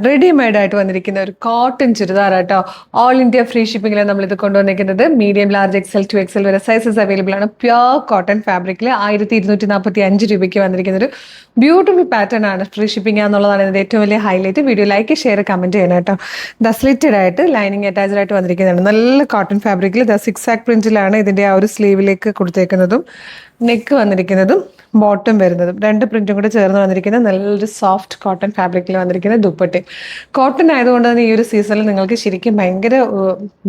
Readymade ആയിട്ട് വന്നിരിക്കുന്ന ഒരു കോട്ടൺ ചുരിദാർ കേട്ടോ. ഓൾ ഇന്ത്യ ഫ്രീ ഷിപ്പിംഗിലാണ് നമ്മൾ ഇത് കൊണ്ടുവന്നിരിക്കുന്നത്. മീഡിയം, ലാർജ്, എക്സൽ, 2XL വരെ സൈസസ് അവൈലബിൾ ആണ്. പ്യുവർ കോട്ടൺ ഫാബ്രിക്കിൽ 1245 വന്നിരിക്കുന്ന ഒരു ബ്യൂട്ടിഫുൾ പാറ്റേൺ ആണ്. ഫ്രീ ഷിപ്പിംഗ് എന്നുള്ളതാണ് ഇതിന്റെ ഏറ്റവും വലിയ highlight. Video like, share, comment ചെയ്യണം കേട്ടോ. സ്ലിറ്റഡ് ആയിട്ട് ലൈനിങ് അറ്റാച്ച്ഡ് ആയിട്ട് വന്നിരിക്കുന്നതാണ്. നല്ല കോട്ടൺ ഫാബ്രിക്കിൽ 6 പ്രിന്റിലാണ് ഇതിന്റെ ആ ഒരു സ്ലീവിലേക്ക് കൊടുത്തേക്കുന്നതും നെക്ക് വന്നിരിക്കുന്നതും ബോട്ടം വരുന്നതും 2 പ്രിന്റും കൂടെ ചേർന്ന് വന്നിരിക്കുന്ന നല്ലൊരു സോഫ്റ്റ് കോട്ടൺ ഫാബ്രിക്കിൽ വന്നിരിക്കുന്ന ദുപ്പട്ടയും. കോട്ടൺ ആയതുകൊണ്ട് തന്നെ ഈ ഒരു സീസണിൽ നിങ്ങൾക്ക് ശരിക്കും ഭയങ്കര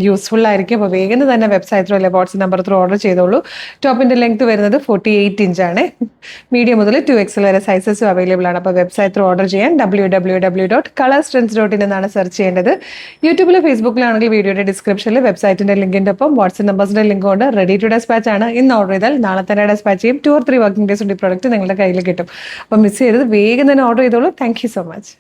യൂസ്ഫുൾ ആയിരിക്കും. അപ്പോൾ വേഗം തന്നെ വെബ്സൈറ്റിലോ അല്ലെ വാട്സ്ആപ്പ് നമ്പർ ത്രൂ ഓർഡർ ചെയ്തോളൂ. ടോപ്പിന്റെ ലെങ്ത് വരുന്നത് 48 ഇഞ്ചാണ്. മീഡിയം മുതൽ 2XL വരെ സൈസസും അവൈലബിൾ ആണ്. അപ്പോൾ വെബ്സൈറ്റ് ത്രൂ ഓർഡർ ചെയ്യാൻ www.colorstrends.in എന്നാണ് സെർച്ച് ചെയ്യേണ്ടത്. യൂട്യൂബിലോ ഫേസ്ബുക്കിലാണെങ്കിൽ വീഡിയോയുടെ ഡിസ്ക്രിപ്ഷനിൽ വെബ്സൈറ്റിന്റെ ലിങ്കിന്റെ ഒപ്പം വാട്സ്ആപ്പ് നമ്പേഴ്സിന്റെ ലിങ്ക് കൊണ്ട് റെഡി ടു ഡെസ്പാച്ച് ആണ്. ഇന്ന് ഓർഡർ ചെയ്താൽ നാളെ തന്നെ ഡെസ്പാച്ച് ചെയ്യും. 2 or 3 വർക്കിംഗ് ഡേയ്സ് കൊണ്ട് ഈ പ്രോഡക്റ്റ് നിങ്ങളുടെ കയ്യിൽ കിട്ടും. അപ്പോൾ മിസ് ചെയ്തത് വേഗം തന്നെ ഓർഡർ ചെയ്തോളൂ. Thank you so much.